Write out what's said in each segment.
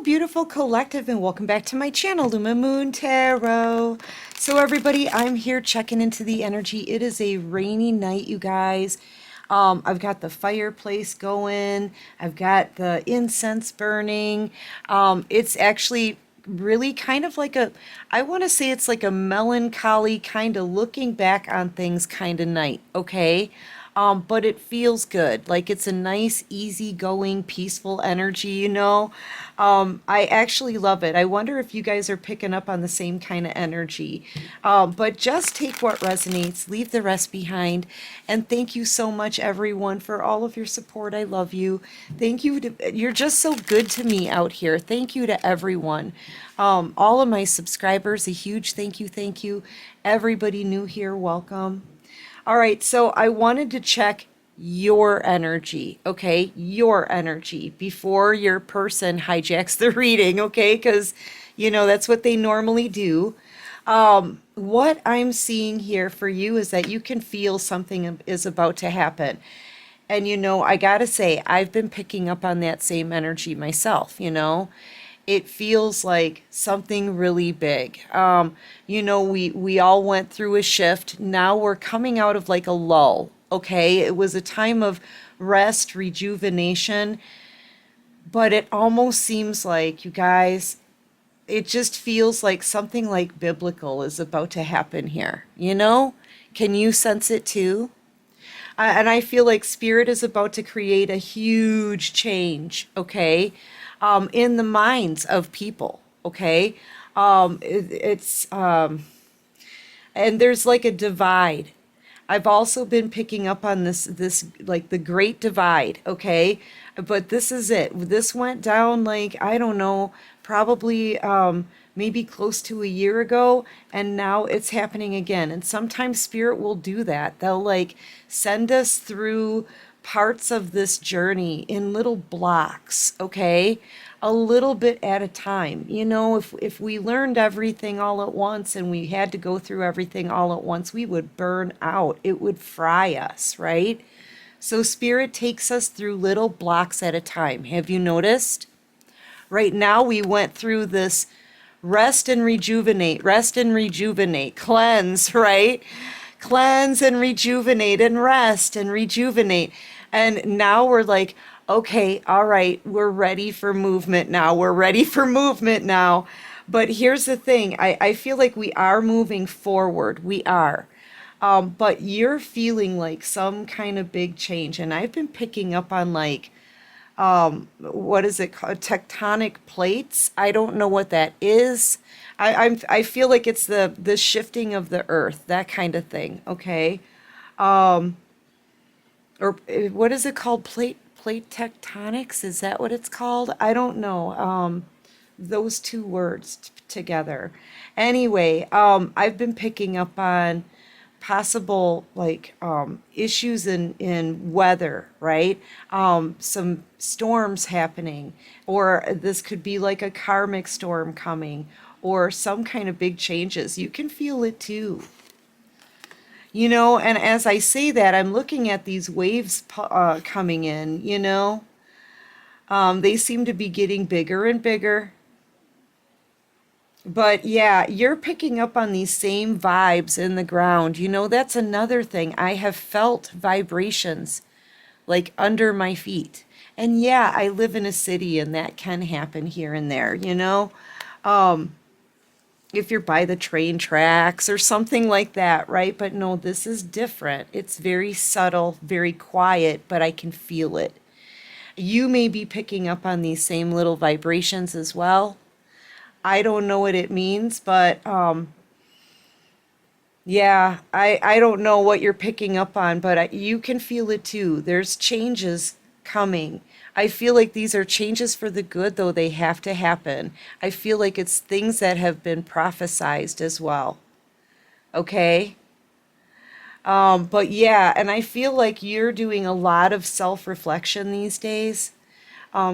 beautiful collective, and welcome back to my channel, Luma Moon Tarot. So everybody, I'm here checking into the energy. It is a rainy night, you guys. I've got the fireplace going. I've got the incense burning. It's actually really kind of like I want to say it's like a melancholy kind of looking back on things kind of night, okay? But it feels good. Like it's a nice, easygoing, peaceful energy, you know? I actually love it. I wonder if you guys are picking up on the same kind of energy. But just take what resonates, leave the rest behind. And thank you so much, everyone, for all of your support. I love you. Thank you. You're just so good to me out here. Thank you to everyone. All of my subscribers, a huge thank you, thank you. Everybody new here, welcome. All right, so I wanted to check your energy, okay? Your energy before your person hijacks the reading, okay? Because, you know, that's what they normally do. What I'm seeing here for you is that you can feel something is about to happen. And, you know, I gotta say, I've been picking up on that same energy myself, you know? It feels like something really big. You know, we all went through a shift. Now we're coming out of like a lull, okay? It was a time of rest, rejuvenation, but it almost seems like, you guys, it just feels like something like biblical is about to happen here, you know? Can you sense it too? And I feel like spirit is about to create a huge change, okay, in the minds of people, okay? And there's like a divide. I've also been picking up on this like the great divide, okay? But this is it. This went down like, I don't know, probably maybe close to a year ago, and now it's happening again. And sometimes spirit will do that. They'll like send us through parts of this journey in little blocks, okay? A little bit at a time. You know, if we learned everything all at once and we had to go through everything all at once, we would burn out. It would fry us, right? So spirit takes us through little blocks at a time. Have you noticed? Right now we went through this rest and rejuvenate, cleanse, right? Cleanse and rejuvenate and rest and rejuvenate. And now we're like, okay, all right, we're ready for movement now. We're ready for movement now. But here's the thing, I feel like we are moving forward. We are. But you're feeling like some kind of big change. And I've been picking up on like, what is it called? Tectonic plates. I don't know what that is. I feel like it's the shifting of the earth, that kind of thing. Okay. Or what is it called? Plate tectonics? Is that what it's called? I don't know. Those two words together. Anyway, I've been picking up on possible like issues in weather, right? Some storms happening, or this could be like a karmic storm coming, or some kind of big changes. You can feel it too. You know, and as I say that, I'm looking at these waves coming in, you know. They seem to be getting bigger and bigger. But yeah, you're picking up on these same vibes in the ground. You know, that's another thing. I have felt vibrations like under my feet. And yeah, I live in a city and that can happen here and there, you know. If you're by the train tracks or something like that, right? But no, this is different. It's very subtle, very quiet, but I can feel it. You may be picking up on these same little vibrations as well. I don't know what it means, but yeah, I don't know what you're picking up on, but you can feel it too. There's changes coming. I feel like these are changes for the good, though they have to happen. I feel like it's things that have been prophesized as well. Okay? But yeah, and I feel like you're doing a lot of self-reflection these days.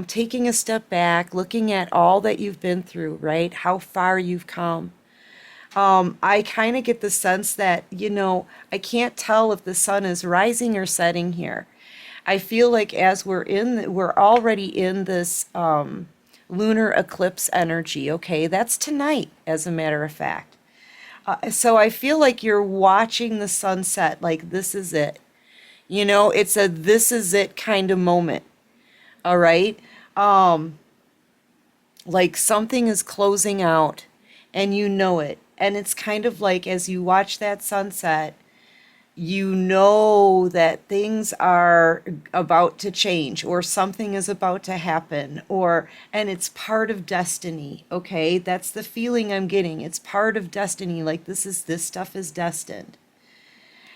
Taking a step back, looking at all that you've been through, right? How far you've come. I kind of get the sense that, you know, I can't tell if the sun is rising or setting here. I feel like as we're already in this lunar eclipse energy, okay? That's tonight, as a matter of fact. So I feel like you're watching the sunset, like this is it. You know, it's a this is it kind of moment, all right? Like something is closing out and you know it. And it's kind of like as you watch that sunset, you know that things are about to change or something is about to happen or and it's part of destiny, okay? That's the feeling I'm getting. It's part of destiny, like this stuff is destined.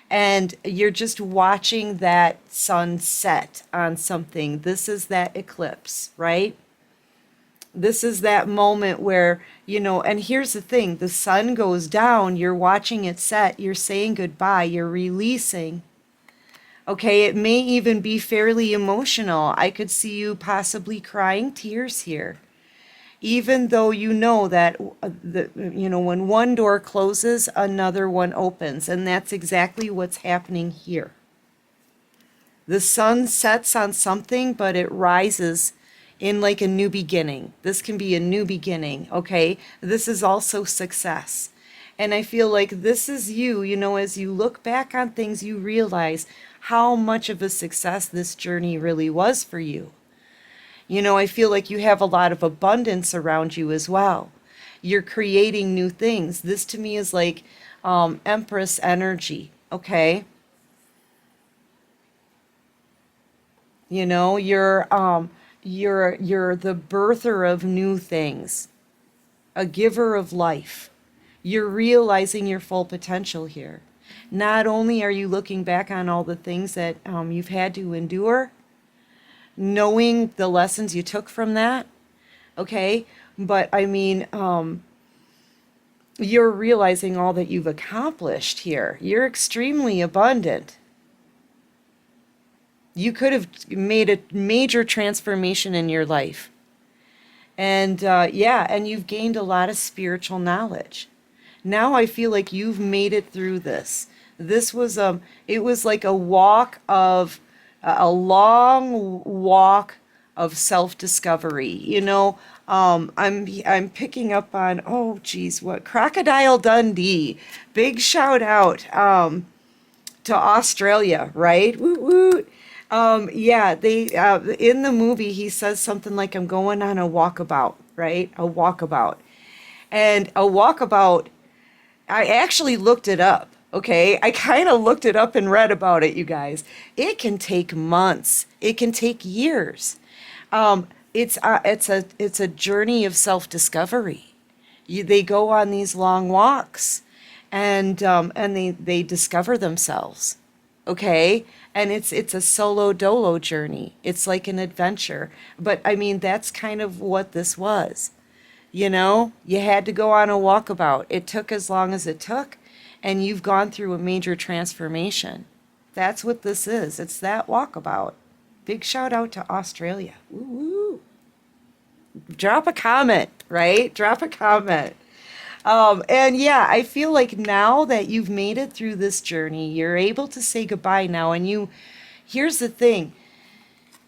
And you're just watching that sun set on something. This is that eclipse, right? This is that moment where, you know, and here's the thing, the sun goes down, you're watching it set, you're saying goodbye, you're releasing. Okay, it may even be fairly emotional. I could see you possibly crying tears here. Even though you know that when one door closes, another one opens, and that's exactly what's happening here. The sun sets on something, but it rises in like a new beginning. This can be a new beginning, okay? This is also success. And I feel like this is you, you know, as you look back on things, you realize how much of a success this journey really was for you. You know, I feel like you have a lot of abundance around you as well. You're creating new things. This to me is like Empress energy, okay? You know, you're the birther of new things, a giver of life. You're realizing your full potential here. Not only are you looking back on all the things that you've had to endure, knowing the lessons you took from that, okay? But I mean, you're realizing all that you've accomplished here. You're extremely abundant. You could have made a major transformation in your life. And yeah, and you've gained a lot of spiritual knowledge. Now I feel like you've made it through this. This was it was like a long walk of self-discovery. You know, I'm picking up on, oh geez, what, Crocodile Dundee. Big shout out to Australia, right? Woot woot. Yeah, they in the movie he says something like, "I'm going on a walkabout," right? A walkabout, and a walkabout. I actually looked it up. Okay, I kind of looked it up and read about it, you guys. It can take months. It can take years. It's a journey of self-discovery. They go on these long walks, and they discover themselves. Okay, and it's a solo dolo journey. It's like an adventure. But I mean, that's kind of what this was. You know, you had to go on a walkabout. It took as long as it took, and you've gone through a major transformation. That's what this is. It's that walkabout. Big shout out to Australia. Woo woo. Drop a comment, right? Drop a comment. And yeah, I feel like now that you've made it through this journey, you're able to say goodbye now. And here's the thing,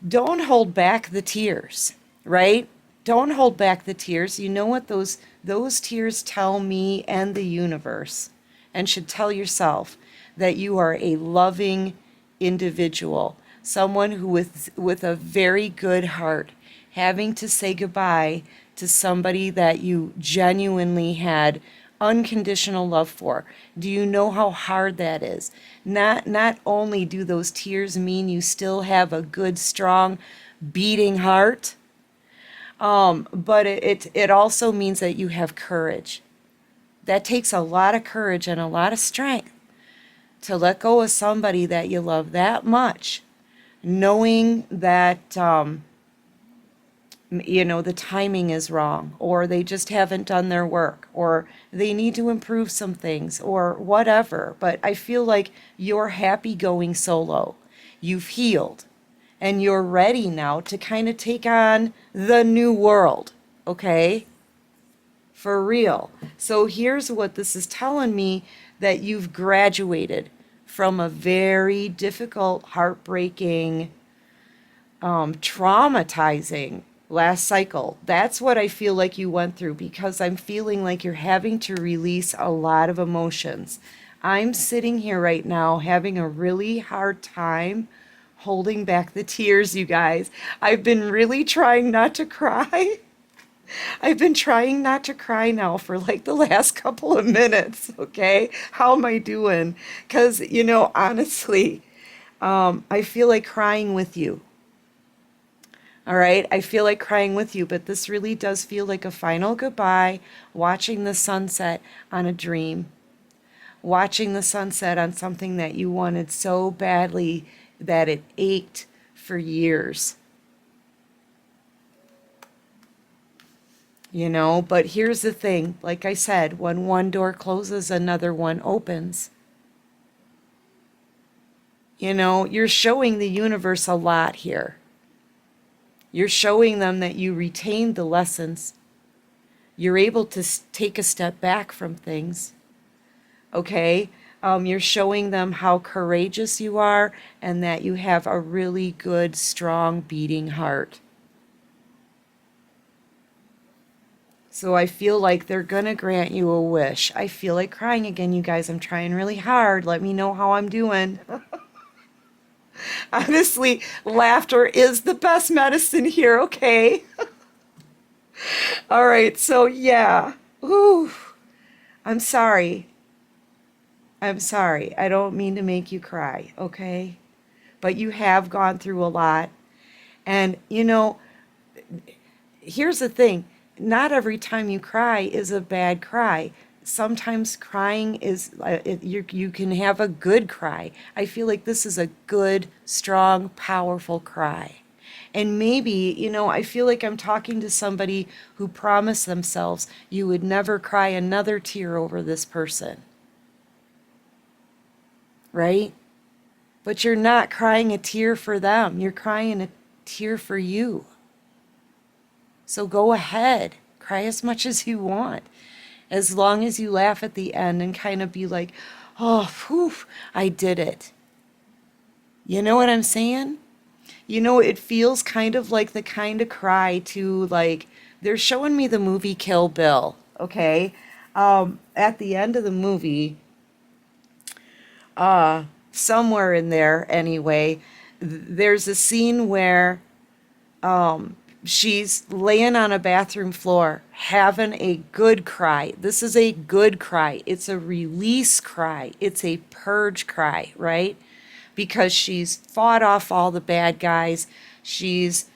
don't hold back the tears, right? Don't hold back the tears. You know what those tears tell me and the universe, and should tell yourself that you are a loving individual, someone who with a very good heart, having to say goodbye to somebody that you genuinely had unconditional love for. Do you know how hard that is? Not only do those tears mean you still have a good, strong, beating heart, but it also means that you have courage. That takes a lot of courage and a lot of strength to let go of somebody that you love that much, knowing that the timing is wrong, or they just haven't done their work, or they need to improve some things, or whatever. But I feel like you're happy going solo. You've healed, and you're ready now to kind of take on the new world, okay? For real. So here's what this is telling me, that you've graduated from a very difficult, heartbreaking, traumatizing last cycle. That's what I feel like you went through, because I'm feeling like you're having to release a lot of emotions. I'm sitting here right now having a really hard time holding back the tears, you guys. I've been really trying not to cry. I've been trying not to cry now for like the last couple of minutes, okay? How am I doing? Because, honestly, I feel like crying with you. All right, I feel like crying with you, but this really does feel like a final goodbye, watching the sunset on a dream, watching the sunset on something that you wanted so badly that it ached for years. But here's the thing, like I said, when one door closes, another one opens. You're showing the universe a lot here. You're showing them that you retained the lessons. You're able to take a step back from things. Okay? You're showing them how courageous you are and that you have a really good, strong, beating heart. So I feel like they're going to grant you a wish. I feel like crying again, you guys. I'm trying really hard. Let me know how I'm doing. Honestly, laughter is the best medicine here, okay? All right, so yeah. Ooh, I'm sorry. I'm sorry. I don't mean to make you cry, okay? But you have gone through a lot. And, here's the thing, not every time you cry is a bad cry. Sometimes crying is, you can have a good cry. I feel like this is a good, strong, powerful cry. And maybe, I feel like I'm talking to somebody who promised themselves you would never cry another tear over this person, right? But you're not crying a tear for them. You're crying a tear for you. So go ahead, cry as much as you want, as long as you laugh at the end and kind of be like, oh, phew, I did it. You know what I'm saying? It feels kind of like the kind of cry to, like, they're showing me the movie Kill Bill, okay? At the end of the movie, somewhere in there anyway, there's a scene where she's laying on a bathroom floor having a good cry. This is a good cry. It's a release cry. It's a purge cry, right? Because she's fought off all the bad guys. She's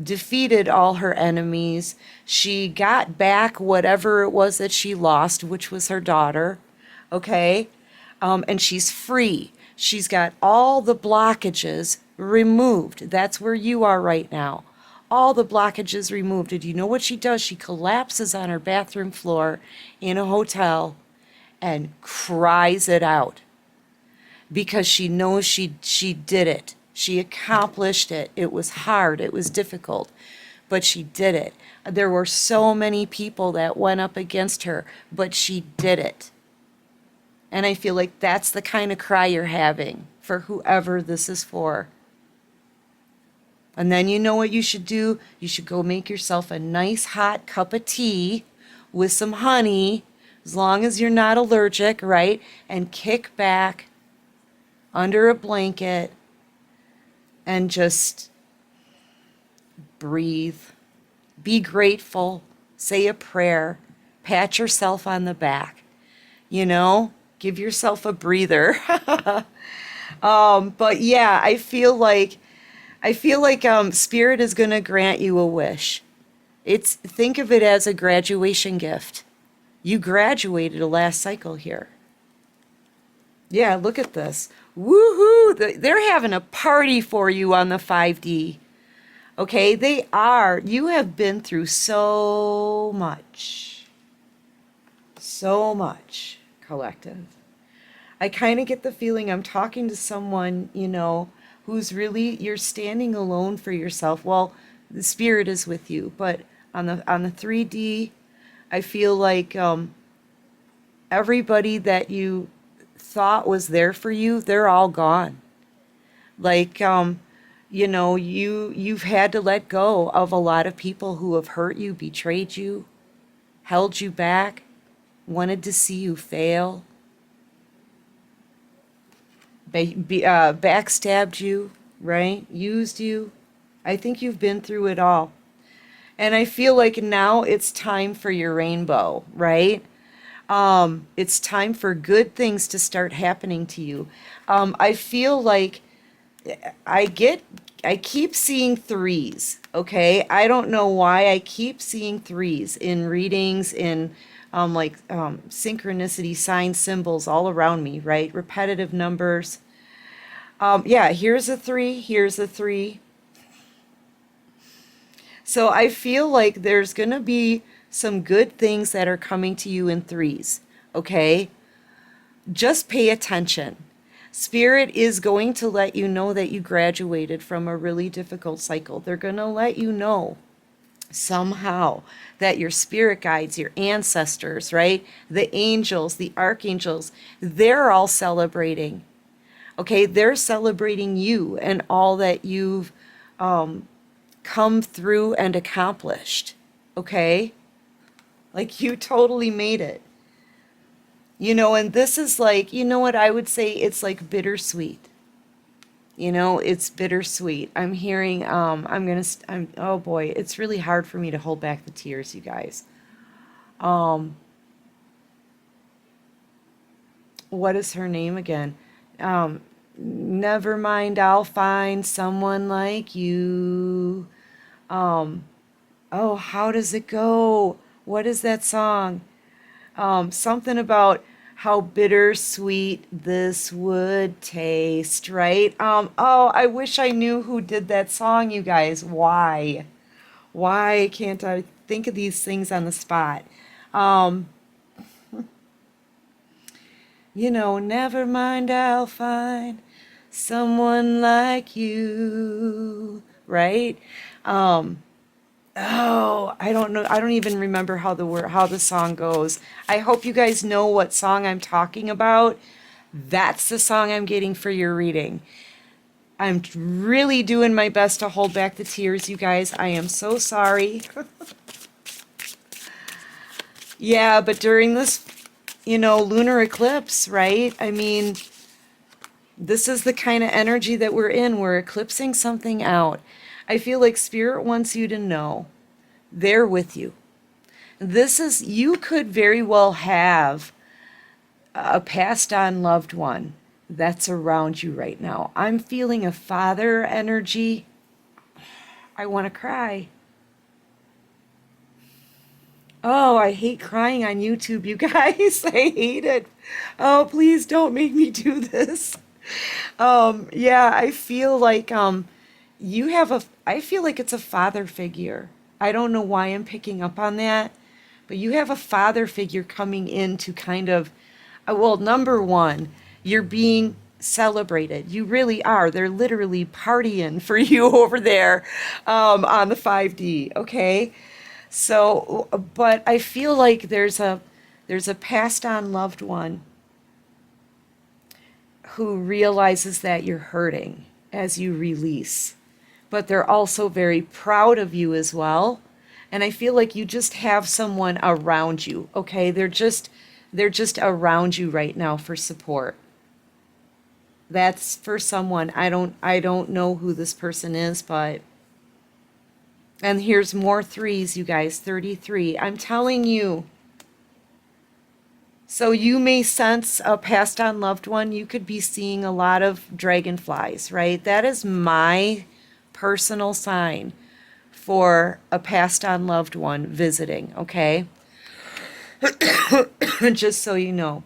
defeated all her enemies. She got back whatever it was that she lost, which was her daughter. Okay? And she's free. She's got all the blockages removed. That's where you are right now. All the blockages removed. And you know what she does? She collapses on her bathroom floor in a hotel and cries it out because she knows she did it. She accomplished it. It was hard. It was difficult, but she did it. There were so many people that went up against her, but she did it. And I feel like that's the kind of cry you're having for whoever this is for. And then you know what you should do? You should go make yourself a nice hot cup of tea with some honey, as long as you're not allergic, right? And kick back under a blanket and just breathe. Be grateful. Say a prayer. Pat yourself on the back. Give yourself a breather. But yeah, I feel like Spirit is going to grant you a wish. Think of it as a graduation gift. You graduated a last cycle here. Yeah, look at this. Woohoo! They're having a party for you on the 5D. Okay, they are. You have been through so much. So much, collective. I kind of get the feeling I'm talking to someone, who's really, you're standing alone for yourself. Well, the Spirit is with you, but on the 3D, I feel like everybody that you thought was there for you, they're all gone. Like, You know, you've had to let go of a lot of people who have hurt you, betrayed you, held you back, wanted to see you fail, backstabbed you, right? Used you. I think you've been through it all. And I feel like now it's time for your rainbow, right? It's time for good things to start happening to you. I feel like I get, I keep seeing threes, okay? I don't know why I keep seeing threes in readings, in synchronicity, signs, symbols all around me, right? Repetitive numbers. Yeah, here's a three, here's a three. So I feel like there's going to be some good things that are coming to you in threes, okay? Just pay attention. Spirit is going to let you know that you graduated from a really difficult cycle. They're going to let you know somehow that your spirit guides, your ancestors, right? The angels, the archangels, they're all celebrating. Okay, they're celebrating you and all that you've come through and accomplished. Okay? Like you totally made it. You know, and this is like, you know what I would say? It's like bittersweet. You know, it's bittersweet. I'm hearing, oh boy, it's really hard for me to hold back the tears, you guys. Um, what is her name again? Um, Never mind, I'll find someone like you. Um, oh, how does it go? What is that song? Something about how bittersweet this would taste, right? Oh, I wish I knew who did that song, you guys. Why? Why can't I think of these things on the spot? Um, you know, never mind, I'll find someone like you, right? Um, Oh, I don't know. I don't even remember how the song goes. I hope you guys know what song I'm talking about. That's the song I'm getting for your reading. I'm really doing my best to hold back the tears, you guys. I am so sorry. Yeah, but during this, lunar eclipse, right? I mean, this is the kind of energy that we're in. We're eclipsing something out. I feel like Spirit wants you to know they're with you. You could very well have a passed on loved one that's around you right now. I'm feeling a father energy. I want to cry. Oh, I hate crying on YouTube, you guys. I hate it. Oh, please don't make me do this. Yeah, I feel like I feel like it's a father figure. I don't know why I'm picking up on that, but you have a father figure coming in to kind of, well, number one, you're being celebrated. You really are. They're literally partying for you over there on the 5D, okay? So, but I feel like there's a passed on loved one who realizes that you're hurting as you release, but they're also very proud of you as well. And I feel like you just have someone around you, okay? They're just around you right now for support. That's for someone. I don't know who this person is, but and here's more threes, you guys, 33. I'm telling you. So you may sense a passed on loved one. You could be seeing a lot of dragonflies, right? That is my personal sign for a passed on loved one visiting, okay? Just so you know.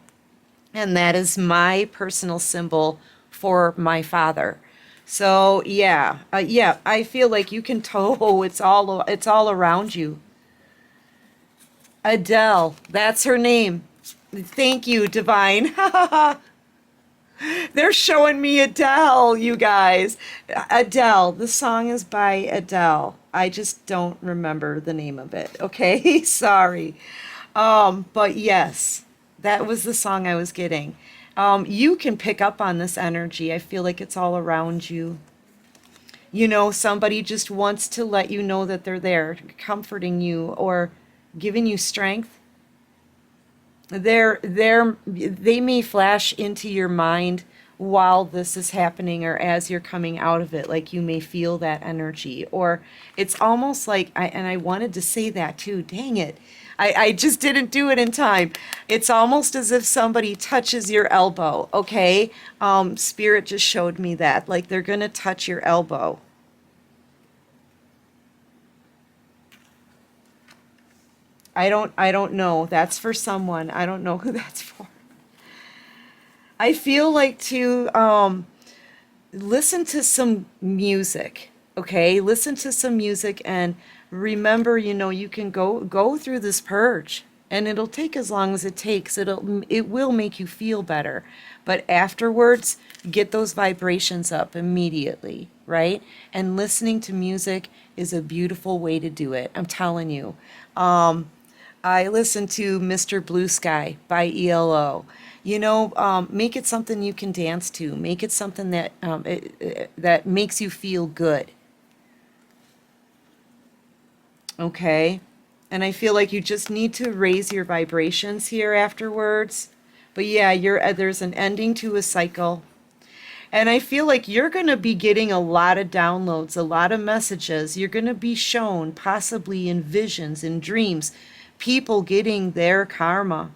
And that is my personal symbol for my father. So yeah, I feel like you can toe. It's all around you. Adele, that's her name. Thank you, Divine. They're showing me Adele, you guys. Adele. The song is by Adele. I just don't remember the name of it. Okay, sorry. But yes, that was the song I was getting. You can pick up on this energy. I feel like it's all around you. Somebody just wants to let you know that they're there, comforting you or giving you strength. They may flash into your mind while this is happening or as you're coming out of it, like you may feel that energy. Or it's almost like, and I wanted to say that too, dang it. I just didn't do it in time. It's almost as if somebody touches your elbow, okay? Spirit just showed me that, like they're gonna touch your elbow. I don't know. That's for someone. I don't know who that's for. I feel like to listen to some music, okay? Listen to some music and remember, you can go through this purge and it'll take as long as it takes. It will make you feel better. But afterwards, get those vibrations up immediately, right? And listening to music is a beautiful way to do it. I'm telling you. I listen to Mr. Blue Sky by ELO. Make it something you can dance to. Make it something that makes you feel good. Okay? And I feel like you just need to raise your vibrations here afterwards. But yeah, there's an ending to a cycle. And I feel like you're going to be getting a lot of downloads, a lot of messages. You're going to be shown, possibly in visions, in dreams, people getting their karma.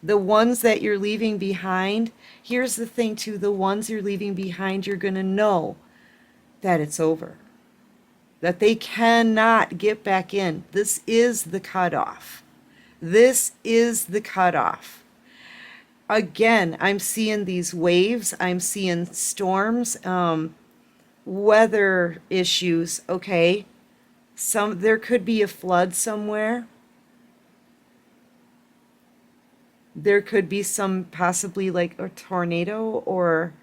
The ones that you're leaving behind, here's the thing too, the ones you're leaving behind, you're going to know that it's over, that they cannot get back in. This is the cutoff. This is the cutoff. Again, I'm seeing these waves, I'm seeing storms, weather issues, okay? There could be a flood somewhere. There could be some possibly like a tornado, or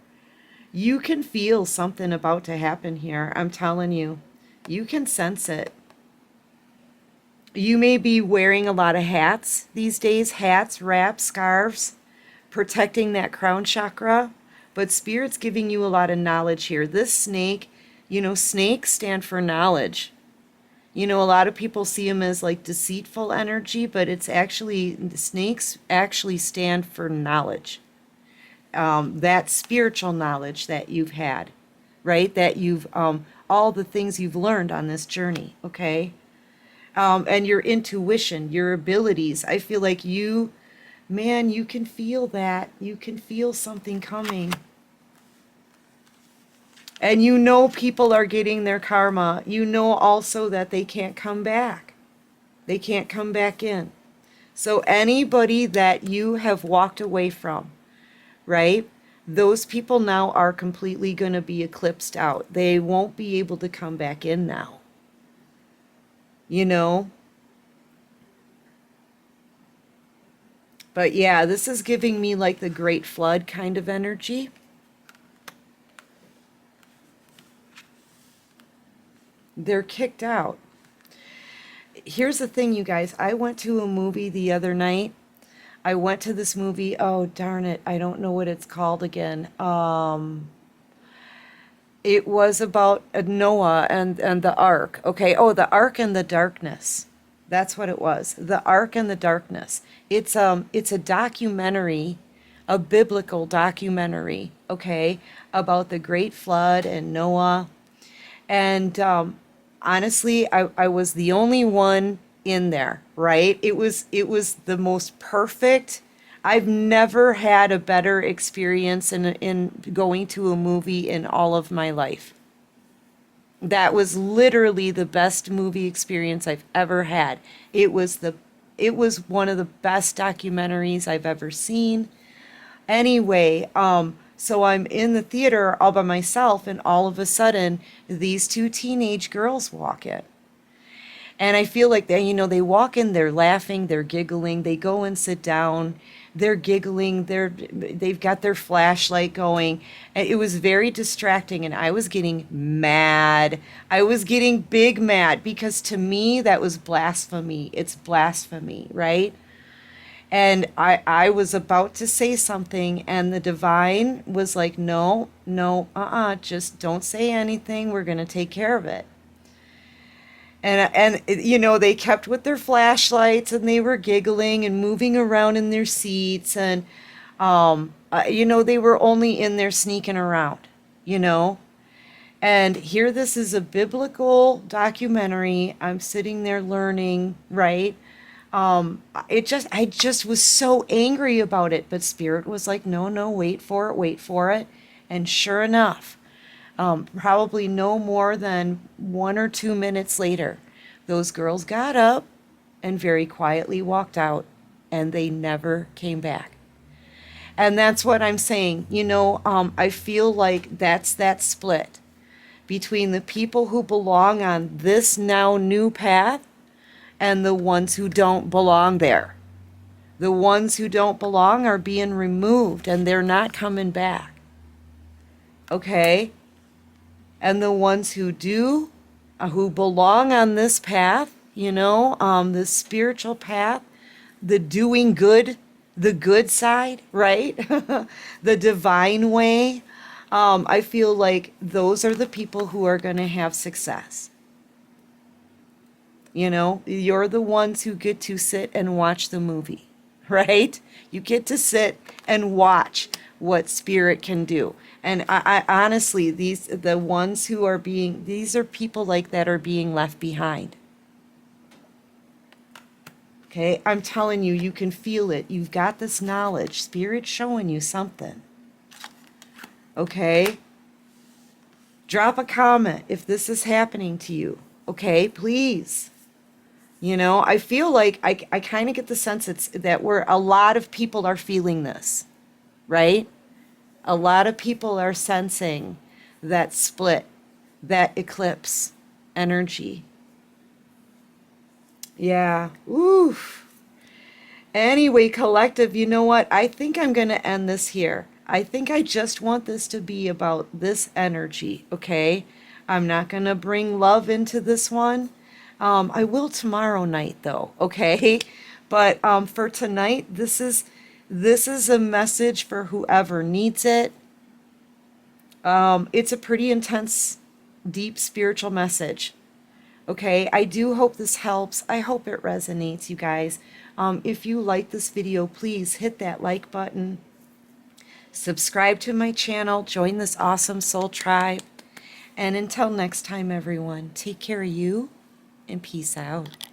you can feel something about to happen here. I'm telling you, you can sense it. You may be wearing a lot of hats these days, hats, wraps, scarves, protecting that crown chakra. But Spirit's giving you a lot of knowledge here. This snake, snakes stand for knowledge. A lot of people see them as like deceitful energy, but it's actually, the snakes actually stand for knowledge. That spiritual knowledge that you've had, right? That all the things you've learned on this journey, okay? And your intuition, your abilities. I feel like man, you can feel that. You can feel something coming. And people are getting their karma. Also that they can't come back. They can't come back in. So anybody that you have walked away from, right? Those people now are completely going to be eclipsed out. They won't be able to come back in now. You know? But yeah, this is giving me like the Great Flood kind of energy. They're kicked out. Here's the thing, you guys. I went to a movie the other night. I went to this movie. Oh, darn it. I don't know what it's called again. It was about Noah and the Ark. Okay. Oh, the Ark and the Darkness. That's what it was. The Ark and the Darkness. It's a documentary, a biblical documentary, okay, about the Great Flood and Noah. And honestly, I was the only one in there, right? It was the most perfect. I've never had a better experience in going to a movie in all of my life. That was literally the best movie experience I've ever had. It was one of the best documentaries I've ever seen. Anyway, so I'm in the theater all by myself, and all of a sudden, these two teenage girls walk in. And I feel like they walk in, they're laughing, they're giggling, they go and sit down, they're giggling, they've got their flashlight going. And it was very distracting, and I was getting mad. I was getting big mad because to me, that was blasphemy. It's blasphemy, right? And I was about to say something, and the divine was like, no, no, just don't say anything. We're going to take care of it. And you know, they kept with their flashlights, and they were giggling and moving around in their seats. And, you know, they were only in there sneaking around, you know. And here, this is a biblical documentary. I'm sitting there learning, right? I just was so angry about it. But Spirit was like, no, no, wait for it, wait for it. And sure enough, probably no more than 1 or 2 minutes later, those girls got up and very quietly walked out, and they never came back. And that's what I'm saying. You know, I feel like that's that split between the people who belong on this now new path and the ones who don't belong there. The ones who don't belong are being removed, and they're not coming back. Okay? And the ones who do, who belong on this path, you know, this spiritual path, the doing good, the good side, right? The divine way. I feel like those are the people who are going to have success. You know, you're the ones who get to sit and watch the movie, right? You get to sit and watch what spirit can do. And I honestly, the ones who are being, these are people like that are being left behind. Okay, I'm telling you, you can feel it. You've got this knowledge. Spirit's showing you something. Okay? Drop a comment if this is happening to you. Okay, please. You know, I feel like I kind of get the sense that a lot of people are feeling this, right? A lot of people are sensing that split, that eclipse energy. Yeah. Oof. Anyway, collective, you know what? I think I'm going to end this here. I think I just want this to be about this energy, okay? I'm not going to bring love into this one. I will tomorrow night, though, okay? But for tonight, this is a message for whoever needs it. It's a pretty intense, deep spiritual message. Okay, I do hope this helps. I hope it resonates, you guys. If you like this video, please hit that like button. Subscribe to my channel. Join this awesome soul tribe. And until next time, everyone, take care of you and peace out.